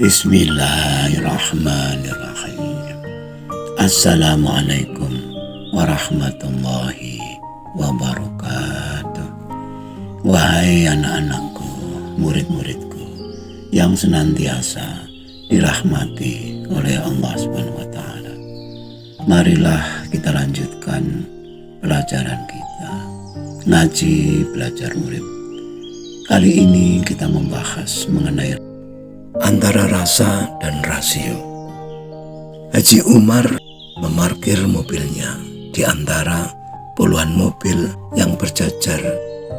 Bismillahirrahmanirrahim. Assalamualaikum warahmatullahi wabarakatuh. Wahai anak-anakku, murid-muridku yang senantiasa dirahmati oleh Allah SWT. Marilah kita lanjutkan pelajaran kita, ngaji belajar murid. Kali ini kita membahas mengenai antara rasa dan rasio. Haji Umar memarkir mobilnya di antara puluhan mobil yang berjajar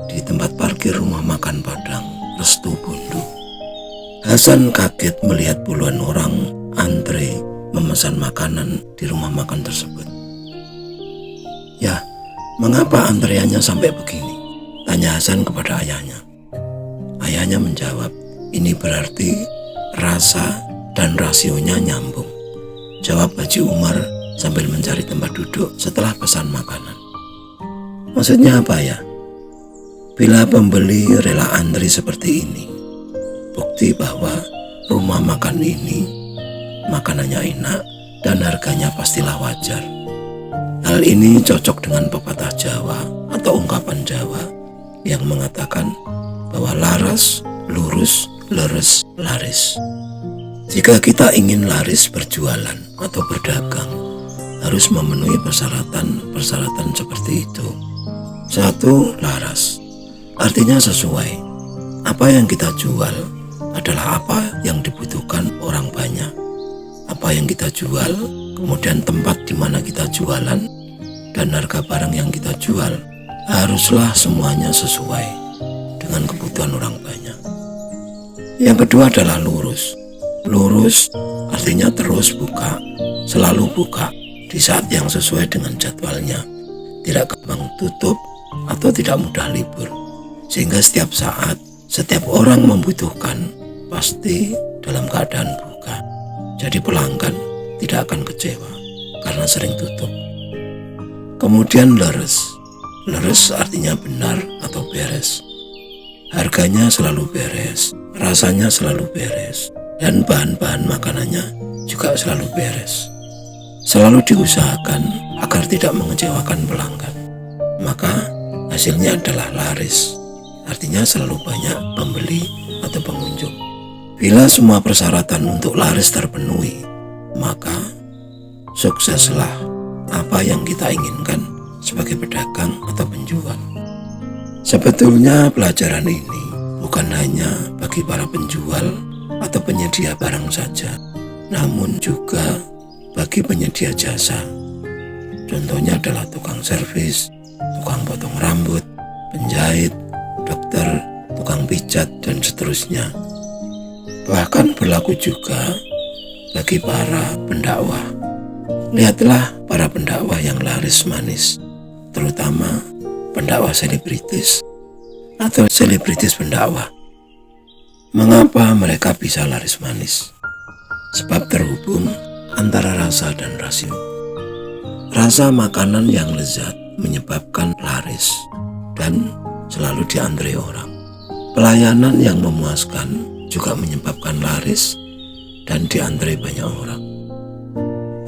di tempat parkir rumah makan Padang Restu Bundu. Hasan kaget melihat puluhan orang antre memesan makanan di rumah makan tersebut. "Ya, mengapa antreannya sampai begini?" tanya Hasan kepada ayahnya. Ayahnya menjawab, "Ini berarti rasa dan rasionya nyambung," jawab Haji Umar sambil mencari tempat duduk setelah pesan makanan. "Maksudnya apa ya? Bila pembeli rela antri seperti ini, bukti bahwa rumah makan ini makanannya enak dan harganya pastilah wajar. Hal ini cocok dengan pepatah Jawa atau ungkapan Jawa yang mengatakan bahwa laras, lurus, leres, laris. Jika kita ingin laris berjualan atau berdagang, harus memenuhi persyaratan seperti itu. 1. Laras, artinya sesuai. Apa yang kita jual adalah apa yang dibutuhkan orang banyak. Apa yang kita jual, kemudian tempat di mana kita jualan, dan harga barang yang kita jual haruslah semuanya sesuai dengan kebutuhan orang banyak. Yang kedua adalah lurus. Lurus artinya terus buka, selalu buka di saat yang sesuai dengan jadwalnya, tidak gampang tutup atau tidak mudah libur, sehingga setiap saat, setiap orang membutuhkan pasti dalam keadaan buka. Jadi pelanggan tidak akan kecewa karena sering tutup. Kemudian leres. Leres artinya benar atau beres. Harganya selalu beres, rasanya selalu beres, dan bahan-bahan makanannya juga selalu beres. Selalu diusahakan agar tidak mengecewakan pelanggan. Maka hasilnya adalah laris, artinya selalu banyak pembeli atau pengunjung. Bila semua persyaratan untuk laris terpenuhi, maka sukseslah apa yang kita inginkan sebagai pedagang atau penjual. Sebetulnya pelajaran ini bukan hanya bagi para penjual atau penyedia barang saja, namun juga bagi penyedia jasa. Contohnya adalah tukang servis, tukang potong rambut, penjahit, dokter, tukang pijat, dan seterusnya. Bahkan berlaku juga bagi para pendakwah. Lihatlah para pendakwah yang laris manis, terutama pendakwah selebritis atau selebritis pendakwah. Mengapa mereka bisa laris manis? Sebab terhubung antara rasa dan rasio. Rasa makanan yang lezat menyebabkan laris dan selalu diantre orang. Pelayanan yang memuaskan juga menyebabkan laris dan diantre banyak orang.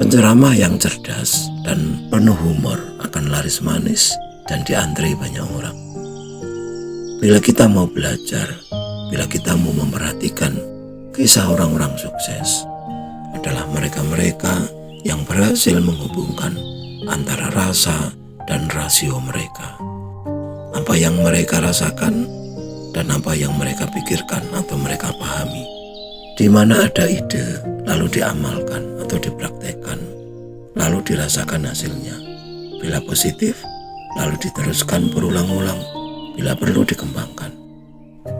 Penceramah yang cerdas dan penuh humor akan laris manis dan diantre banyak orang. Bila kita mau belajar, bila kita mau memperhatikan kisah orang-orang sukses, adalah mereka-mereka yang berhasil menghubungkan antara rasa dan rasio mereka. Apa yang mereka rasakan dan apa yang mereka pikirkan atau mereka pahami. Di mana ada ide, lalu diamalkan atau dipraktekkan, lalu dirasakan hasilnya. Bila positif, lalu diteruskan berulang-ulang, bila perlu dikembangkan.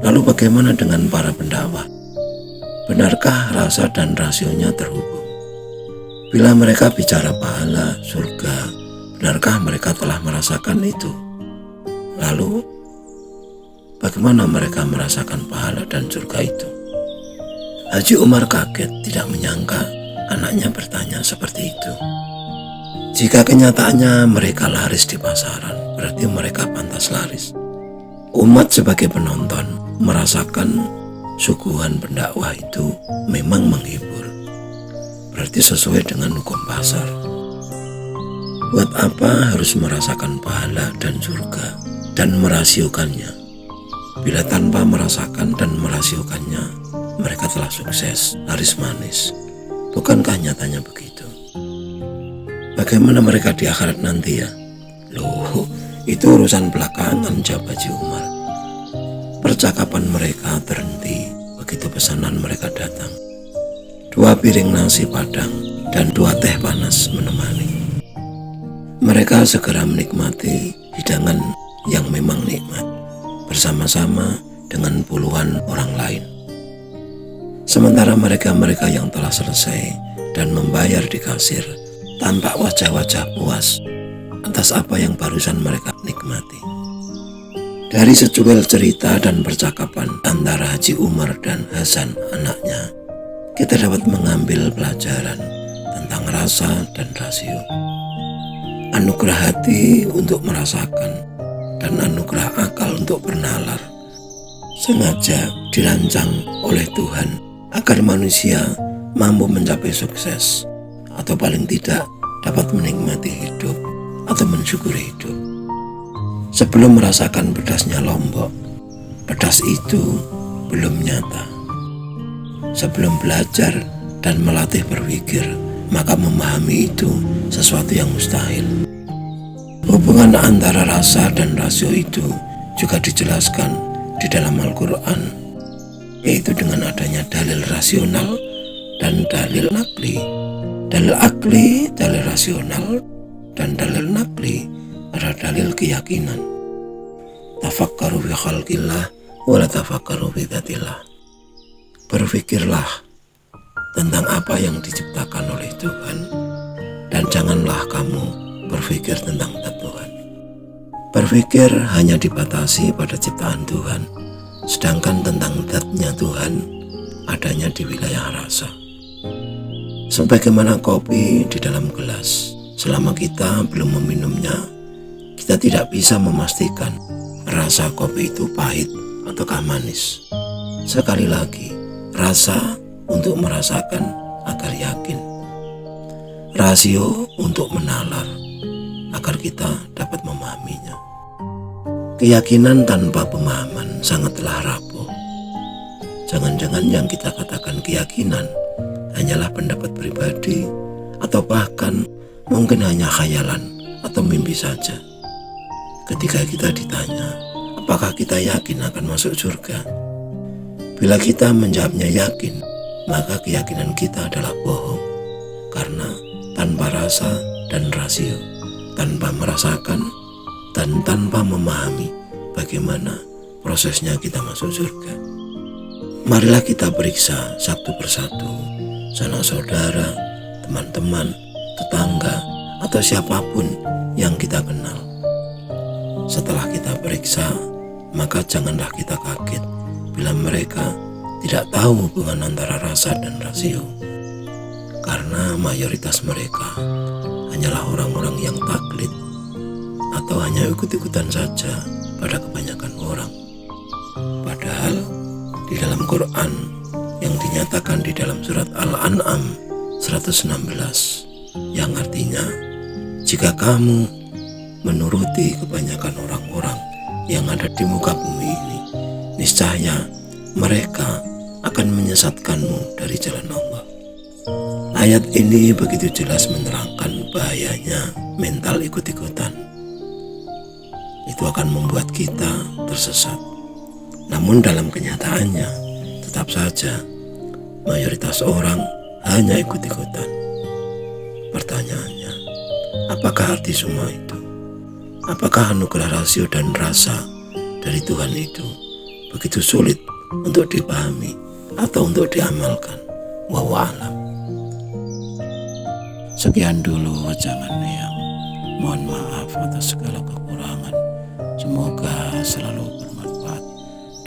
Lalu bagaimana dengan para pendakwah? Benarkah rasa dan rasionya terhubung? Bila mereka bicara pahala, surga, benarkah mereka telah merasakan itu? Lalu, bagaimana mereka merasakan pahala dan surga itu? Haji Umar kaget, tidak menyangka anaknya bertanya seperti itu. Jika kenyataannya mereka laris di pasaran, berarti mereka pantas laris. Umat sebagai penonton merasakan suguhan pendakwah itu memang menghibur, berarti sesuai dengan hukum pasar. Buat apa harus merasakan pahala dan surga dan merasiokannya, bila tanpa merasakan dan merasiokannya mereka telah sukses, laris manis? Bukankah nyatanya begitu? Bagaimana mereka di akhirat nanti ya? Loh, itu urusan belakangan, jawab Haji Umar. Percakapan mereka berhenti begitu pesanan mereka datang. 2 piring nasi padang dan 2 teh panas menemani. Mereka segera menikmati hidangan yang memang nikmat bersama-sama dengan puluhan orang lain. Sementara mereka yang telah selesai dan membayar di kasir tampak wajah-wajah puas atas apa yang barusan mereka nikmati. Dari secuil cerita dan percakapan antara Haji Umar dan Hasan anaknya, kita dapat mengambil pelajaran tentang rasa dan rasio. Anugerah hati untuk merasakan dan anugerah akal untuk bernalar sengaja dirancang oleh Tuhan agar manusia mampu mencapai sukses, atau paling tidak dapat menikmati hidup atau mensyukuri hidup. Sebelum merasakan pedasnya lombok, pedas itu belum nyata. Sebelum belajar dan melatih berpikir, maka memahami itu sesuatu yang mustahil. Hubungan antara rasa dan rasio itu juga dijelaskan di dalam Al-Quran, yaitu dengan adanya dalil rasional dan dalil nakli. Dalil akli, dalil rasional, dan dalil nakli adalah dalil keyakinan. Tafakkaru fi khalqillah wa la tafakkaru fi dzatillah. Berpikirlah tentang apa yang diciptakan oleh Tuhan, dan janganlah kamu berpikir tentang zat Tuhan. Berpikir hanya dibatasi pada ciptaan Tuhan, sedangkan tentang zatnya Tuhan adanya di wilayah rasa. Sebagaimana kopi di dalam gelas, selama kita belum meminumnya, kita tidak bisa memastikan rasa kopi itu pahit ataukah manis. Sekali lagi, rasa untuk merasakan agar yakin, rasio untuk menalar agar kita dapat memahaminya. Keyakinan tanpa pemahaman sangatlah rapuh. Jangan-jangan yang kita katakan keyakinan hanyalah pendapat pribadi, atau bahkan mungkin hanya khayalan atau mimpi saja. Ketika kita ditanya, apakah kita yakin akan masuk surga? Bila kita menjawabnya yakin, maka keyakinan kita adalah bohong. Karena tanpa rasa dan rasio, tanpa merasakan dan tanpa memahami bagaimana prosesnya kita masuk surga. Marilah kita periksa satu persatu sanak saudara, teman-teman, tetangga, atau siapapun yang kita kenal. Setelah kita periksa, maka janganlah kita kaget bila mereka tidak tahu hubungan antara rasa dan rasio. Karena mayoritas mereka hanyalah orang-orang yang taklid atau hanya ikut-ikutan saja pada kebanyakan orang. Padahal di dalam Quran yang dinyatakan di dalam surat Al-An'am 116, yang artinya, jika kamu menuruti kebanyakan orang-orang yang ada di muka bumi ini, niscaya mereka akan menyesatkanmu dari jalan Allah. Ayat ini begitu jelas menerangkan bahayanya mental ikut-ikutan. Itu akan membuat kita tersesat. Namun dalam kenyataannya, tetap saja mayoritas orang hanya ikut-ikutan. Pertanyaannya, apakah arti semua itu? Apakah anugerah rasio dan rasa dari Tuhan itu begitu sulit untuk dipahami atau untuk diamalkan? Wallahu a'lam. Sekian dulu wajangan yang mohon maaf atas segala kekurangan. Semoga selalu bermanfaat,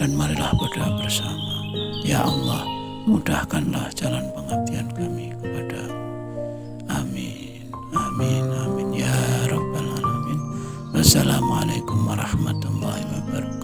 dan marilah berdoa bersama. Ya Allah, mudahkanlah jalan pengabdian kami kepada. Amin, amin, amin ya rabbal alamin. Wassalamualaikum warahmatullahi wabarakatuh.